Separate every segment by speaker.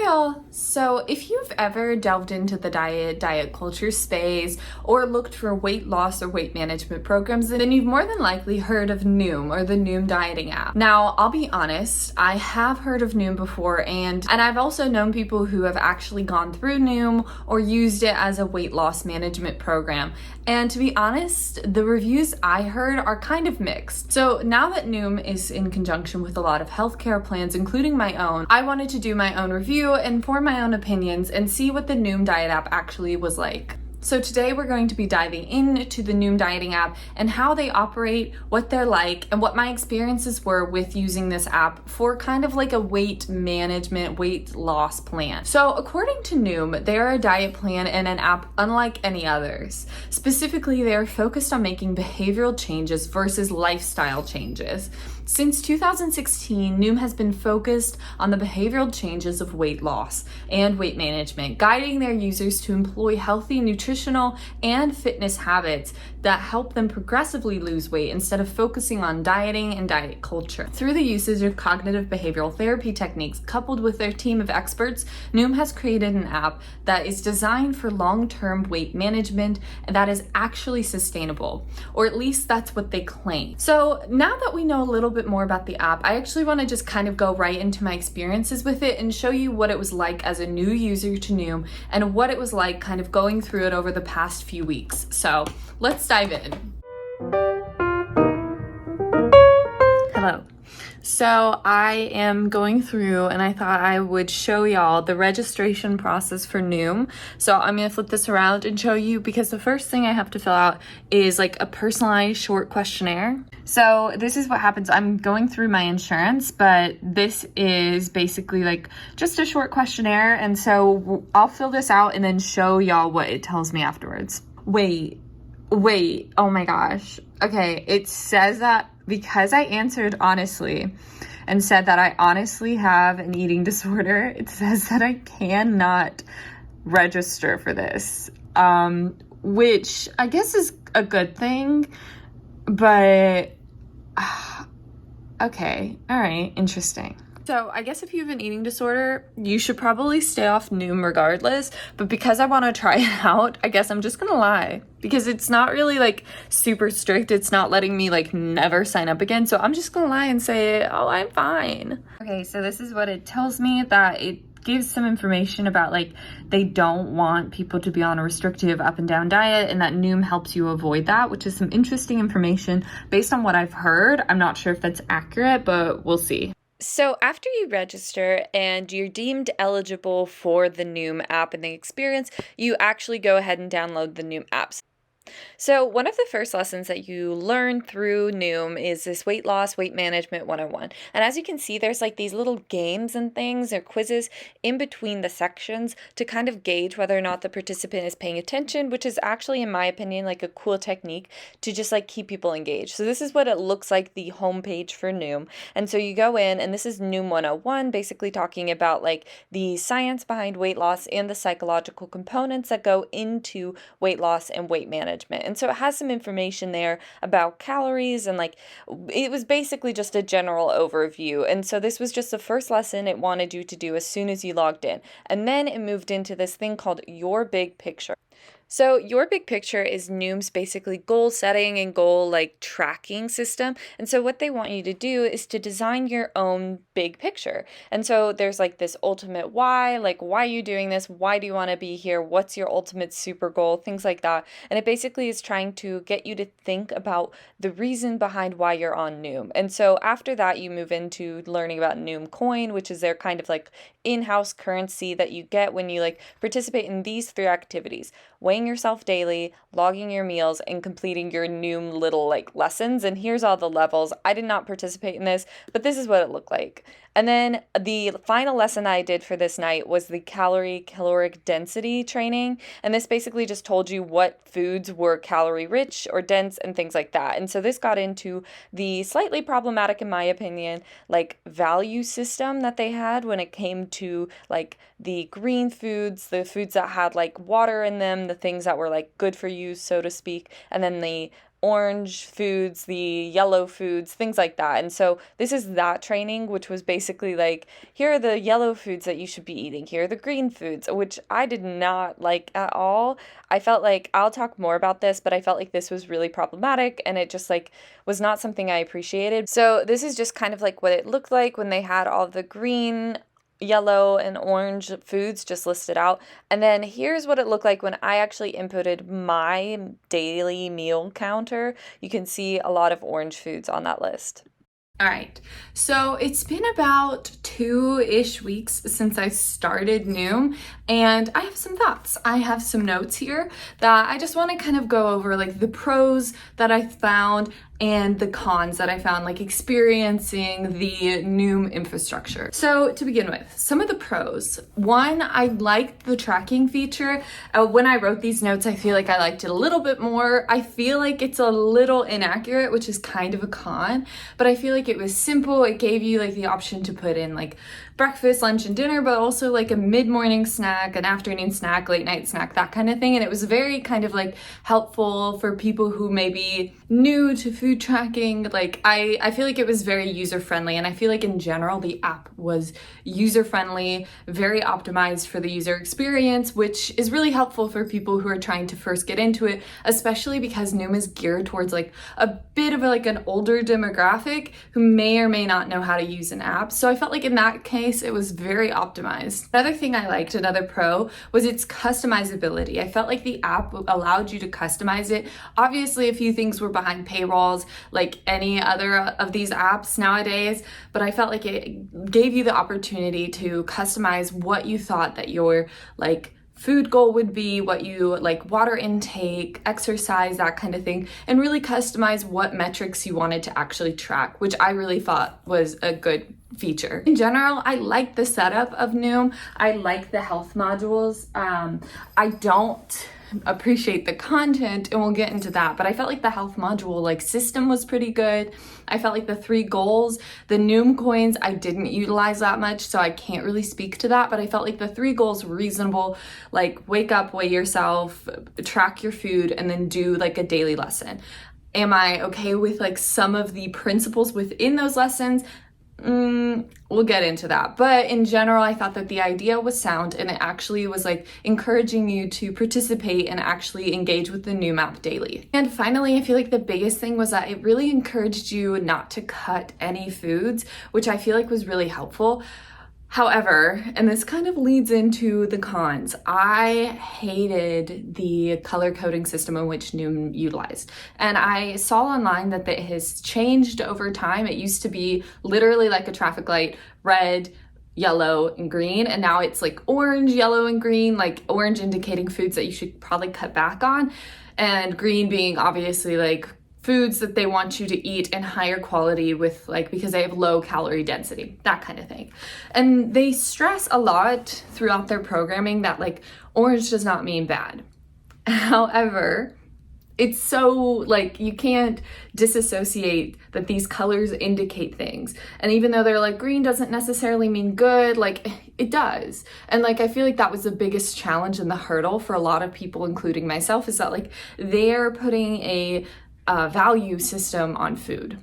Speaker 1: Hi all! So if you've ever delved into the diet culture space or looked for weight loss or weight management programs, then you've more than likely heard of Noom or the Noom dieting app. Now, I'll be honest, I have heard of Noom before and I've also known people who have actually gone through Noom or used it as a weight loss management program. And to be honest, the reviews I heard are kind of mixed. So now that Noom is in conjunction with a lot of healthcare plans, including my own, I wanted to do my own review and form my own opinions and see what the Noom diet app actually was like. So today we're going to be diving into the Noom dieting app and how they operate, what they're like, and what my experiences were with using this app for kind of like a weight management, weight loss plan. So according to Noom, they are a diet plan and an app unlike any others. Specifically, they are focused on making behavioral changes versus lifestyle changes. Since 2016, Noom has been focused on the behavioral changes of weight loss and weight management, guiding their users to employ healthy nutritional and fitness habits that help them progressively lose weight instead of focusing on dieting and diet culture. Through the usage of cognitive behavioral therapy techniques coupled with their team of experts, Noom has created an app that is designed for long-term weight management and that is actually sustainable, or at least that's what they claim. So now that we know a little bit more about the app, I actually want to just kind of go right into my experiences with it and show you what it was like as a new user to Noom and what it was like kind of going through it over the past few weeks. So let's dive in. Hello. So I am going through and I thought I would show y'all the registration process for Noom. So I'm going to flip this around and show you because the first thing I have to fill out is like a personalized short questionnaire. So this is what happens. I'm going through my insurance, but this is basically like just a short questionnaire. And so I'll fill this out and then show y'all what it tells me afterwards. Wait, oh my gosh. Okay, it says that because I answered honestly and said that I honestly have an eating disorder, it says that I cannot register for this, which I guess is a good thing, but okay, all right, interesting. So I guess if you have an eating disorder, you should probably stay off Noom regardless. But because I want to try it out, I guess I'm just going to lie. Because it's not really like super strict. It's not letting me like never sign up again. So I'm just going to lie and say, oh, I'm fine. Okay, so this is what it tells me, that it gives some information about like they don't want people to be on a restrictive up and down diet and that Noom helps you avoid that, which is some interesting information based on what I've heard. I'm not sure if that's accurate, but we'll see.
Speaker 2: So after you register and you're deemed eligible for the Noom app and the experience, you actually go ahead and download the Noom apps. So one of the first lessons that you learn through Noom is this weight loss, weight management 101. And as you can see, there's like these little games and things or quizzes in between the sections to kind of gauge whether or not the participant is paying attention, which is actually, in my opinion, like a cool technique to just like keep people engaged. So this is what it looks like, the homepage for Noom. And so you go in, and this is Noom 101, basically talking about like the science behind weight loss and the psychological components that go into weight loss and weight management. And so it has some information there about calories and like it was basically just a general overview. And so this was just the first lesson it wanted you to do as soon as you logged in. And then it moved into this thing called Your Big Picture. So Your Big Picture is Noom's basically goal setting and goal like tracking system. And so what they want you to do is to design your own big picture. And so there's like this ultimate why, like why are you doing this? Why do you want to be here? What's your ultimate super goal? Things like that. And it basically is trying to get you to think about the reason behind why you're on Noom. And so after that, you move into learning about Noom Coin, which is their kind of like in-house currency that you get when you like participate in these three activities: weighing yourself daily, logging your meals, and completing your Noom little like lessons. And here's all the levels. I did not participate in this, but this is what it looked like. And then the final lesson I did for this night was the caloric density training. And this basically just told you what foods were calorie rich or dense and things like that. And so this got into the slightly problematic, in my opinion, like value system that they had when it came to like the green foods, the foods that had like water in them, the things that were like good for you, so to speak, and then the orange foods, the yellow foods, things like that. And so this is that training, which was basically like, here are the yellow foods that you should be eating. Here are the green foods, which I did not like at all. I felt like, I'll talk more about this, but I felt like this was really problematic and it just like was not something I appreciated. So this is just kind of like what it looked like when they had all the green, yellow, and orange foods just listed out. And then here's what it looked like when I actually inputted my daily meal counter. You can see a lot of orange foods on that list.
Speaker 1: All right, so it's been about 2-ish weeks since I started Noom, and I have some thoughts. I have some notes here that I just want to kind of go over, like the pros that I found and the cons that I found, like experiencing the Noom infrastructure. So to begin with, some of the pros. One, I liked the tracking feature. When I wrote these notes, I feel like I liked it a little bit more. I feel like it's a little inaccurate, which is kind of a con, but I feel like it was simple. It gave you like the option to put in like breakfast, lunch, and dinner, but also like a mid-morning snack, an afternoon snack, late night snack, that kind of thing. And it was very kind of like helpful for people who may be new to food tracking. Like I feel like it was very user-friendly, and I feel like in general the app was user-friendly, very optimized for the user experience, which is really helpful for people who are trying to first get into it, especially because Noom is geared towards like a bit of like an older demographic who may or may not know how to use an app. So I felt like in that case it was very optimized. Another thing I liked, another pro, was its customizability. I felt like the app allowed you to customize it. Obviously a few things were behind paywalls like any other of these apps nowadays, but I felt like it gave you the opportunity to customize what you thought that your like food goal would be, what you like, water intake, exercise, that kind of thing, and really customize what metrics you wanted to actually track, which I really thought was a good feature. In general, I like the setup of Noom. I like the health modules. I don't appreciate the content, and we'll get into that, but I felt like the health module like system was pretty good. I felt like the 3 goals, the Noom coins, I didn't utilize that much, so I can't really speak to that, but I felt like the 3 goals were reasonable, like wake up, weigh yourself, track your food, and then do like a daily lesson. Am I okay with like some of the principles within those lessons? We'll get into that. But in general, I thought that the idea was sound, and it actually was like encouraging you to participate and actually engage with the Noom app daily. And finally, I feel like the biggest thing was that it really encouraged you not to cut any foods, which I feel like was really helpful. However, and this kind of leads into the cons, I hated the color coding system in which Noom utilized. And I saw online that it has changed over time. It used to be literally like a traffic light, red, yellow, and green, and now it's like orange, yellow, and green, like orange indicating foods that you should probably cut back on, and green being obviously like foods that they want you to eat in higher quality with like, because they have low calorie density, that kind of thing. And they stress a lot throughout their programming that like orange does not mean bad. However, it's so like you can't disassociate that these colors indicate things. And even though they're like green doesn't necessarily mean good, like it does. And like I feel like that was the biggest challenge and the hurdle for a lot of people, including myself, is that like they're putting a value system on food.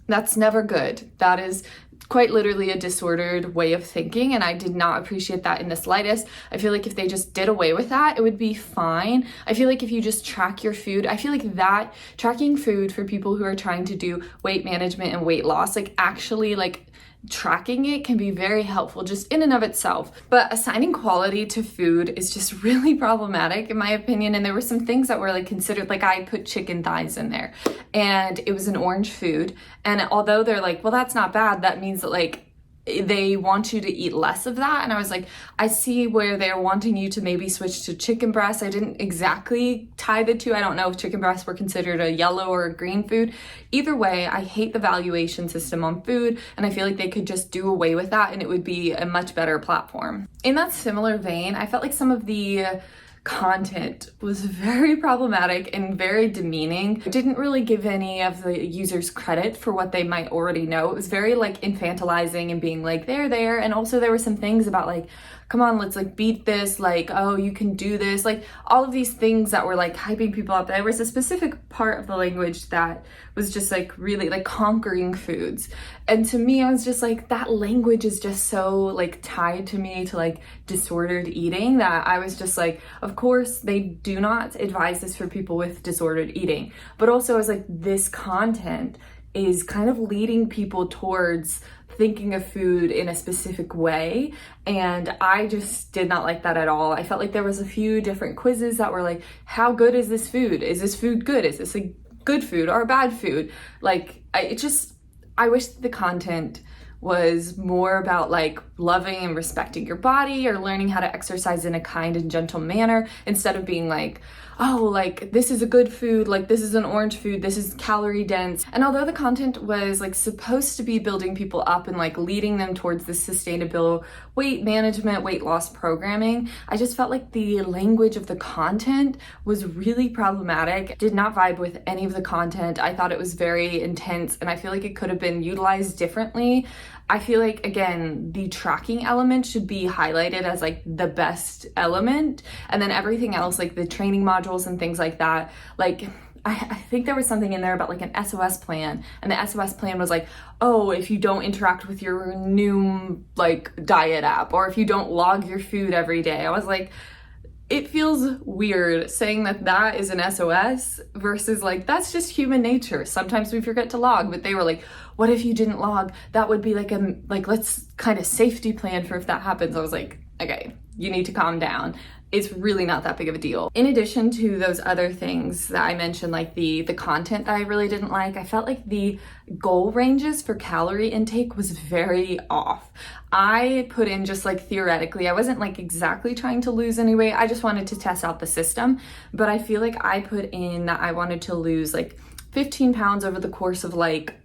Speaker 1: That's never good. That is quite literally a disordered way of thinking, and I did not appreciate that in the slightest. I feel like if they just did away with that, it would be fine. I feel like if you just track your food, I feel like that tracking food for people who are trying to do weight management and weight loss, like actually like tracking it can be very helpful just in and of itself. But assigning quality to food is just really problematic in my opinion. And there were some things that were like considered, like I put chicken thighs in there and it was an orange food. And although they're like, well, that's not bad, that means that like they want you to eat less of that. And I was like, I see where they're wanting you to maybe switch to chicken breast. I didn't exactly tie the two. I don't know if chicken breasts were considered a yellow or a green food. Either way, I hate the valuation system on food, and I feel like they could just do away with that and it would be a much better platform. In that similar vein, I felt like some of the content was very problematic and very demeaning. It didn't really give any of the users credit for what they might already know. It was very like infantilizing and being like, they're there. And also there were some things about like come on, let's like beat this, like, oh, you can do this, like all of these things that were like hyping people up. There was a specific part of the language that was just like really like conquering foods. And to me, I was just like, that language is just so like tied to me to like disordered eating that I was just like, of course, they do not advise this for people with disordered eating. But also I was like, this content is kind of leading people towards thinking of food in a specific way, and I just did not like that at all. I felt like there was a few different quizzes that were like, how good is this food? Is this food good? Is this a good food or a bad food? Like, I wish the content was more about like loving and respecting your body or learning how to exercise in a kind and gentle manner, instead of being like, oh, like this is a good food, like this is an orange food, this is calorie dense. And although the content was like supposed to be building people up and like leading them towards this sustainable weight management, weight loss programming, I just felt like the language of the content was really problematic. Did not vibe with any of the content. I thought it was very intense, and I feel like it could have been utilized differently. I feel like, again, the tracking element should be highlighted as like the best element, and then everything else, like the training modules and things like that, like I think there was something in there about like an SOS plan, and the SOS plan was like, oh, if you don't interact with your Noom like diet app, or if you don't log your food every day. I was like, it feels weird saying that that is an SOS versus like, that's just human nature. Sometimes we forget to log, but they were like, what if you didn't log? That would be like let's kind of safety plan for if that happens. I was like, okay, you need to calm down. It's really not that big of a deal. In addition to those other things that I mentioned, like the content that I really didn't like, I felt like the goal ranges for calorie intake was very off. I put in just like theoretically, I wasn't like exactly trying to lose any weight. I just wanted to test out the system. But I feel like I put in that I wanted to lose like 15 pounds over the course of like,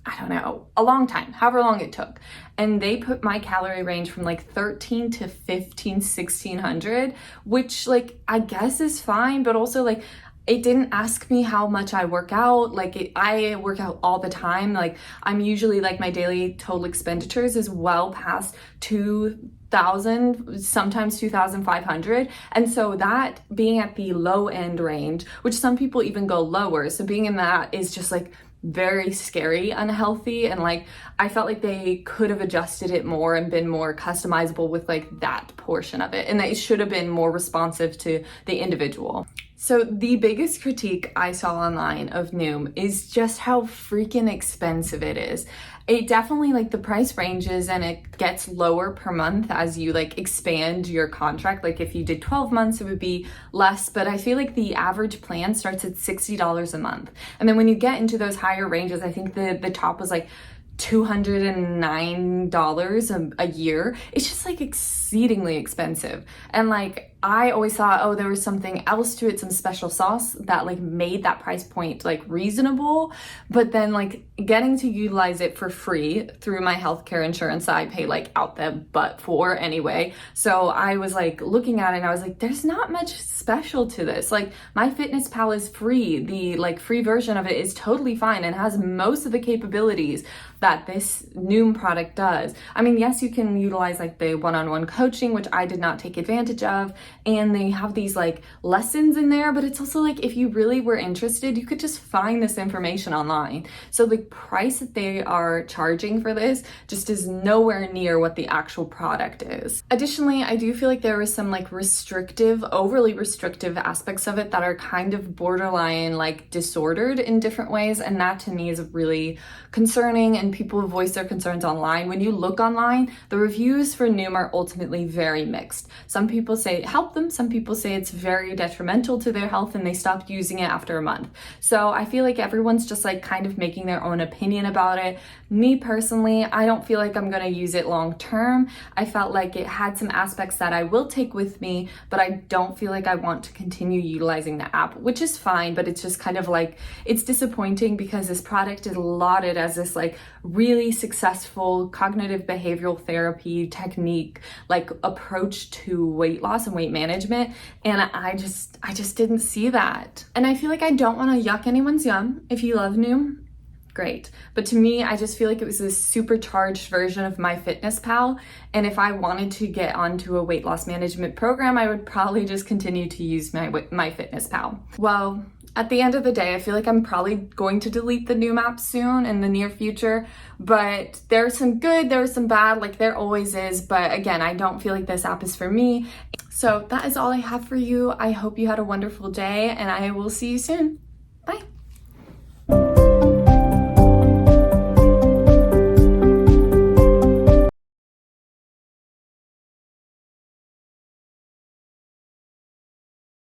Speaker 1: I don't know, a long time, however long it took. And they put my calorie range from like 13 to 15, 1600, which like I guess is fine, but also like it didn't ask me how much I work out. Like I work out all the time. Like I'm usually like my daily total expenditures is well past 2,000, sometimes 2,500. And so that being at the low end range, which some people even go lower. So being in that is just like very scary, unhealthy, and like I felt like they could have adjusted it more and been more customizable with like that portion of it, and that it should have been more responsive to the individual. So the biggest critique I saw online of Noom is just how freaking expensive it is. It definitely, like, the price ranges and it gets lower per month as you like expand your contract. Like if you did 12 months, it would be less, but I feel like the average plan starts at $60 a month. And then when you get into those higher ranges, I think the top was like $209 a year. It's just like exceedingly expensive. And like I always thought, oh, there was something else to it, some special sauce that like made that price point like reasonable. But then like getting to utilize it for free through my healthcare insurance that I pay like out the butt for anyway. So I was like looking at it and I was like, there's not much special to this. Like my MyFitnessPal is free. The like free version of it is totally fine and has most of the capabilities that this Noom product does. I mean, yes, you can utilize like the one-on-one coaching, which I did not take advantage of, and they have these like lessons in there, but it's also like if you really were interested, you could just find this information online. So the price that they are charging for this just is nowhere near what the actual product is. Additionally, I do feel like there was some like overly restrictive aspects of it that are kind of borderline like disordered in different ways, and that to me is really concerning, and people voice their concerns online. When you look online, the reviews for Noom are ultimately very mixed. Some people say it helped them, some people say it's very detrimental to their health and they stopped using it after a month. So I feel like everyone's just like kind of making their own opinion about it. Me personally, I don't feel like I'm gonna use it long term. I felt like it had some aspects that I will take with me, but I don't feel like I want to continue utilizing the app, which is fine, but it's just kind of like, it's disappointing because this product is lauded as this like really successful cognitive behavioral therapy technique, like approach to weight loss and weight management, and I just didn't see that. And I feel like I don't want to yuck anyone's yum. If you love Noom, great. But to me, I just feel like it was this supercharged version of MyFitnessPal. And if I wanted to get onto a weight loss management program, I would probably just continue to use MyFitnessPal. Well, at the end of the day, I feel like I'm probably going to delete the Noom app soon in the near future, but there's some good, there's some bad, like there always is. But again, I don't feel like this app is for me. So that is all I have for you. I hope you had a wonderful day, and I will see you soon.